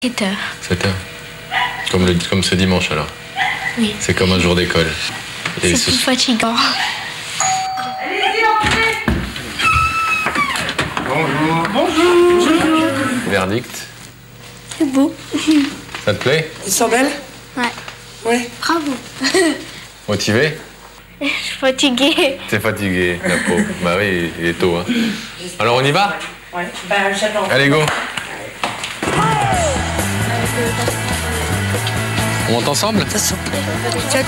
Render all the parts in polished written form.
7h. 7h. Comme ce dimanche alors. Oui. C'est comme un jour d'école. C'est plus fatigant. Allez-y, entrez. Bonjour. Bonjour. Verdict. C'est beau. Ça te plaît? Ils sont belles? Ouais. Ouais. Bravo. Motivé? Je suis fatiguée. T'es fatigué, la pauvre. Bah oui, il est tôt. Hein. Alors on y va? Ouais. Bah j'attends. Allez, go. On monte ensemble? Ça,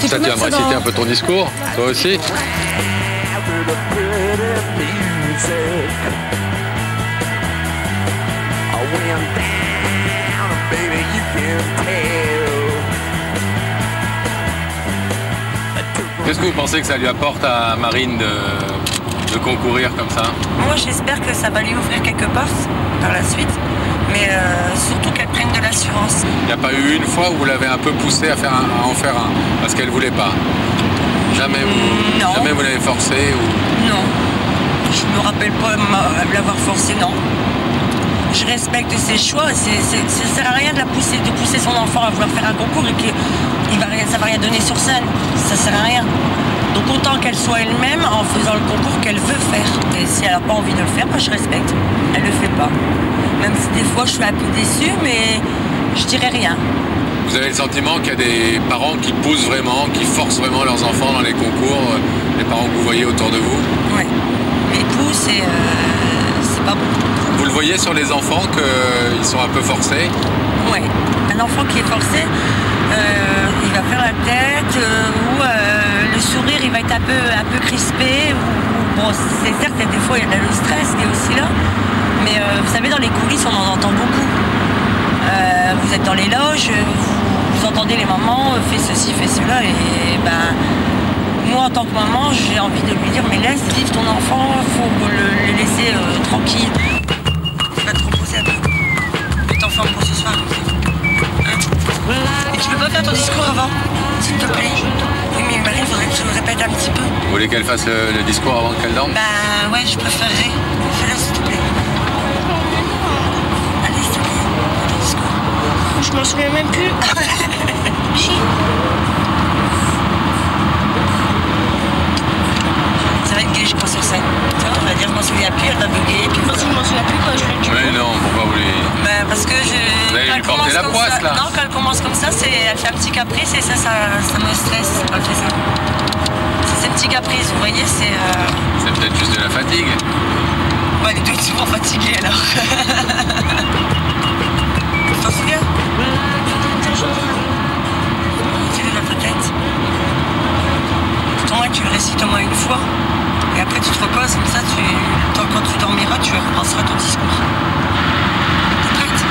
Tu vas me réciter un peu ton discours, toi aussi? Qu'est-ce que vous pensez que ça lui apporte à Marine de concourir comme ça? Moi, j'espère que ça va lui ouvrir quelques portes par la suite, mais surtout qu'elle prenne de l'assurance. Il n'y a pas eu une fois où vous l'avez un peu poussé à en faire un, parce qu'elle voulait pas? Jamais vous l'avez forcé ou... Non, je me rappelle pas l'avoir forcé, non. Je respecte ses choix, ça sert à rien de pousser son enfant à vouloir faire un concours et que ça va rien donner sur scène, ça sert à rien. Donc autant qu'elle soit elle-même en faisant le concours qu'elle veut faire. Et si elle n'a pas envie de le faire, moi je respecte. Elle le fait pas. Même si des fois je suis un peu déçue, mais je dirais rien. Vous avez le sentiment qu'il y a des parents qui poussent vraiment, qui forcent vraiment leurs enfants dans les concours, les parents que vous voyez autour de vous? Oui, mais ils poussent et c'est pas bon. Vous le voyez sur les enfants qu'ils sont un peu forcés? Oui, un enfant qui est forcé, il va faire la tête ou le sourire il va être un peu crispé. Bon, c'est certes, des fois il y a le stress qui est aussi là, mais vous savez, dans les coulisses on en entend beaucoup. Vous êtes dans les loges, vous entendez les mamans, fais ceci, fais cela, et ben moi en tant que maman j'ai envie de lui dire mais laisse vivre ton enfant, faut le laisser tranquille. Tu vas te reposer un peu. Mets ton forme pour ce soir. Hein? Et tu peux pas faire ton discours avant, s'il te plaît? Oui mais Marie, il faudrait que tu le répètes un petit peu. Vous voulez qu'elle fasse le discours avant qu'elle dorme? Bah ouais, je préférerais. Fais-le s'il te plaît. Allez, s'il te plaît, ton discours. Je m'en souviens même plus. Si. Ça va être gay, je crois, sur scène. Tu vois, on va dire je m'en souviens plus, elle va bugger, puis Moi, je m'en souviens plus quand je l'ai dit. Mais non, pourquoi vous lui... Ben parce que Vous allez lui porter la poisse, là. Non, quand elle commence comme ça, elle fait un petit caprice et ça me stresse quand elle fait ça. C'est ces petits caprices, vous voyez, c'est... C'est peut-être juste de la fatigue. Ouais, elle doit être souvent fatiguée, alors. Tu t'en souviens? Tu l'as dans ta tête. Tout au moins, tu le récites au moins une fois. Et après, tu te reposes, comme ça, quand tu dormiras, tu repenseras ton discours. T'es prête?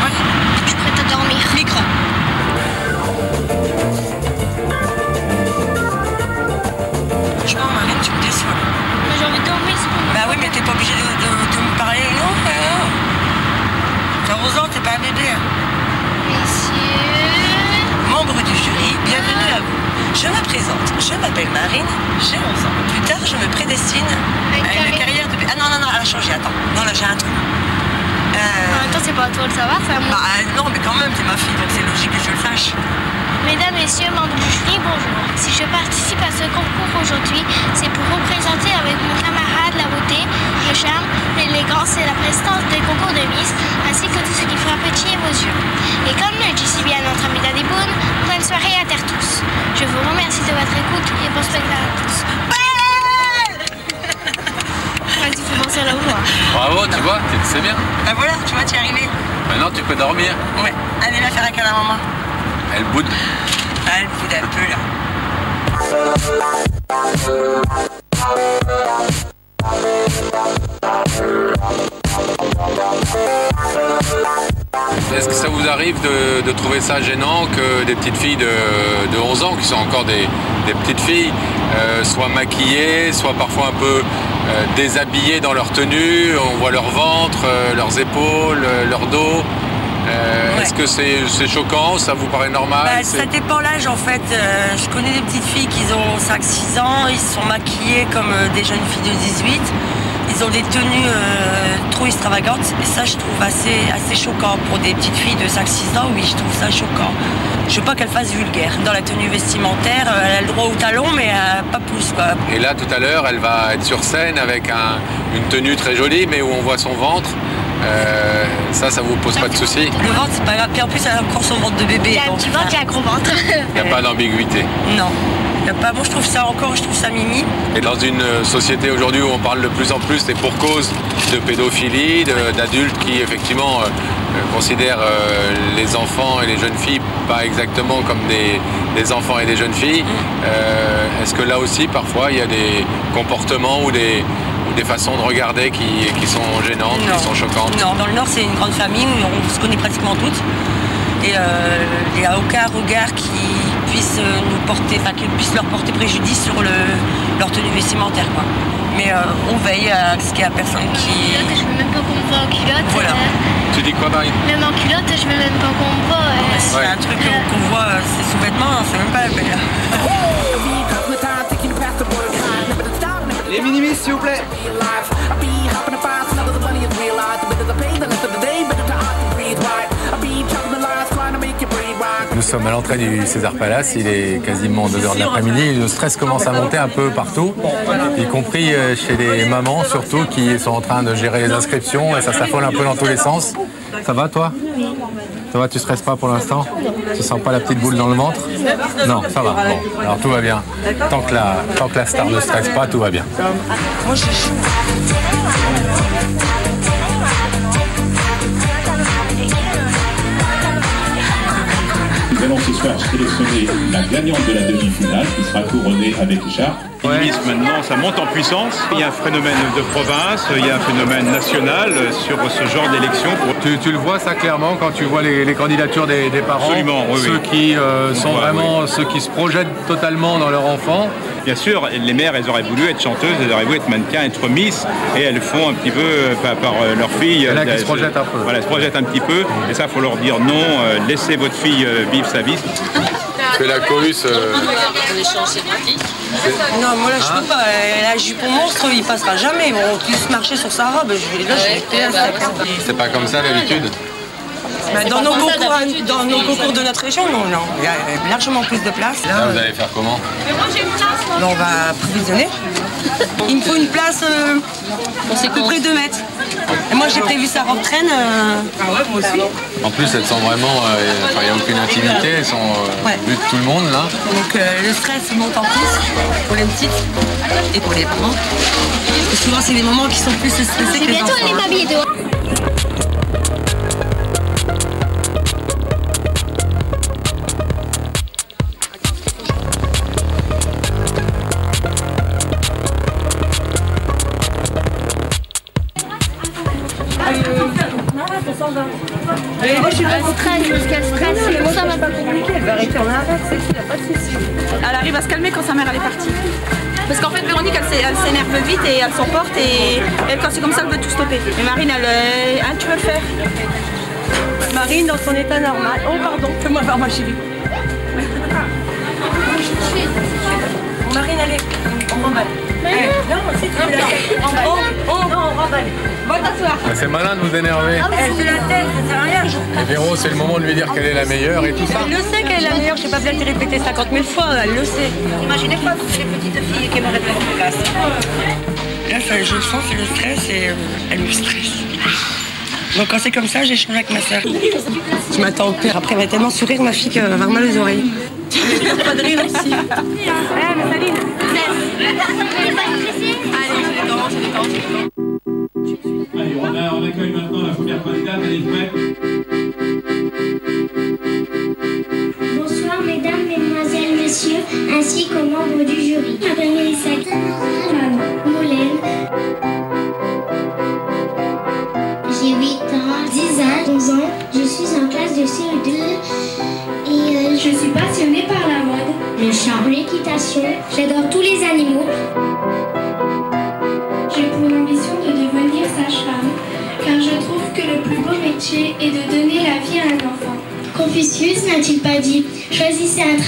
Ouais. Je suis prête à dormir. Micro. Franchement, Marine, tu me déçois. Mais j'ai envie de dormir, c'est bon. Bah oui, mais t'es pas obligé de me parler, non? T'as 11 ans, t'es pas un bébé. Hein. Messieurs... Membre du jury, bienvenue à vous. Je me présente, je m'appelle Marine, j'ai 11 ans. Plus tard, je me prédestine à une carrière de... Ah non, elle a changé, attends. Non, là, j'ai un trou. En même temps, c'est pas à toi de le savoir, c'est à moi. Bah non, mais quand même, t'es ma fille, donc c'est logique que je le sache. Mesdames, messieurs, membres du jury, bonjour. Si je participe à ce concours aujourd'hui, c'est pour représenter avec mon camarade la beauté, le charme, l'élégance et la prestance des concours de Miss, ainsi que tout ce qui fera pétiller vos yeux. Et comme le dit si bien notre ami Daddy Boone, bonne soirée à terre tous. Je vous remercie de votre écoute et bon spectacle à tous. Vas-y, faut penser à la voix. Bravo, tu vois, c'est bien. Bah voilà, tu vois, tu es arrivé. Maintenant, tu peux dormir. Ouais, allez la faire un câlin à maman. Elle boude. Ah, elle boude un peu, là. Est-ce que ça vous arrive de trouver ça gênant que des petites filles de 11 ans, qui sont encore des petites filles, soient maquillées, soient parfois un peu déshabillées dans leur tenue, on voit leur ventre, leurs épaules, leur dos? Ouais. Est-ce que c'est choquant? Ça vous paraît normal? Bah, ça dépend l'âge en fait. Je connais des petites filles qui ont 5-6 ans, ils se sont maquillés comme des jeunes filles de 18. Ils ont des tenues trop extravagantes et ça je trouve assez choquant pour des petites filles de 5-6 ans. Oui, je trouve ça choquant. Je veux pas qu'elle fasse vulgaire. Dans la tenue vestimentaire, elle a le droit au talon, mais pas plus, quoi. Et là, tout à l'heure, elle va être sur scène avec une tenue très jolie, mais où on voit son ventre. Ça vous pose pas de soucis? Le ventre, c'est pas grave. Puis en plus, elle a encore son ventre de bébé. Il y a un petit ventre, il y a un gros ventre. Il n'y a pas d'ambiguïté. Non. Y a pas, moi, je trouve ça mimi. Et dans une société aujourd'hui où on parle de plus en plus, c'est pour cause de pédophilie, d'adultes qui, effectivement, considèrent les enfants et les jeunes filles pas exactement comme des enfants et des jeunes filles. Est-ce que là aussi, parfois, il y a des comportements ou des façons de regarder qui sont gênantes, qui sont choquantes? Non, dans le Nord, c'est une grande famille où on se connaît pratiquement toutes. Et il n'y a aucun regard qui puisse leur porter préjudice sur leur tenue vestimentaire, quoi. Mais on veille à ce qu'il y a personne qui... Je veux même pas qu'on me voit en culotte. Voilà. Tu dis quoi, Marie? Même en culotte, je veux même pas qu'on me voit. C'est un truc qu'on voit, ses sous-vêtements, c'est même pas la peine. Les minimis, s'il vous plaît. Nous sommes à l'entrée du César Palace, il est quasiment 2h de l'après-midi. Le stress commence à monter un peu partout, y compris chez les mamans surtout qui sont en train de gérer les inscriptions et ça s'affole un peu dans tous les sens. Ça va toi? Ça va, tu stresses pas pour l'instant? Tu sens pas la petite boule dans le ventre? Non, ça va. Bon, alors tout va bien. Tant que la star ne stresse pas, tout va bien. Moi, je suis... Nous allons ce soir sélectionner la gagnante de la demi-finale qui sera couronnée avec écharpe. Maintenant, ça monte en puissance. Il y a un phénomène de province, il y a un phénomène national sur ce genre d'élection. Tu le vois ça clairement quand tu vois les candidatures des parents? Absolument, oui. Ceux qui sont vraiment ceux qui se projettent totalement dans leur enfant. Bien sûr, les mères, elles auraient voulu être chanteuses, elles auraient voulu être mannequins, être miss, et elles font un petit peu par leur fille. Là qui se projettent un peu. Voilà, elles se projettent un petit peu, et ça, il faut leur dire non, laissez votre fille vivre sa vie. Que la chorus... Non, moi là je peux pas. La jupon monstre, il passera jamais. Ils vont tous marcher sur sa robe. C'est pas comme ça d'habitude? Dans nos concours de notre région, non. Il y a largement plus de place. Là, vous allez faire comment? On va provisionner. Il me faut une place à peu près 2 mètres. Et moi j'ai prévu sa robe traîne. Ah ouais, moi aussi. En plus, elles sont vraiment... il n'y a aucune intimité, elles sont vues de tout le monde, là. Donc le stress monte en plus pour les petites et pour les parents. Et souvent, c'est des moments qui sont plus stressés que les enfants. Bientôt, elle est m'habiller dehors. Ça va pas compliqué, elle va arrêter en arrêt, il n'y a pas de souci. Elle arrive à se calmer quand sa mère elle est partie. Parce qu'en fait Véronique elle s'énerve vite et elle s'emporte et elle, quand c'est comme ça elle veut tout stopper. Et Marine elle tu veux le faire? Marine dans son état normal. Oh pardon, fais-moi voir ma chérie. Marine allez, on remballe. Non, si tu veux la tête. On remballe. Bon, t'asseoir. C'est malin de vous énerver. Elle fait la tête, ça sert à rien. Et Véro, c'est le moment de lui dire qu'elle est la meilleure et tout ça. Elle le sait qu'elle est la meilleure, je n'ai pas besoin de te répéter 50 000 fois, elle le sait. Imaginez pas toutes les petites filles qui m'auraient fait en place. Là, je sens que le stress et elle me stresse. Donc quand c'est comme ça, j'échange avec ma soeur. Je m'attends au pire. Après, elle va tellement sourire, ma fille, qu'elle va avoir mal aux oreilles. Il n'y a pas de rire aussi. Saline. Allez, je détends. Allez, on accueille maintenant la première candidate, elle est prête. Bonsoir mesdames, mesdemoiselles, messieurs, ainsi qu'aux membres du jury. Je m'appelle Mélissa Moulin. J'ai 8 ans, 10 ans, 11 ans. Je suis en classe de CE2 et je suis passionnée par la mode, le chant, l'équitation. J'adore tous les animaux. J'ai pour ambition de devenir sage-femme, car je trouve que le plus beau métier est de donner la vie à un enfant. Confucius n'a-t-il pas dit « Choisissez un travail »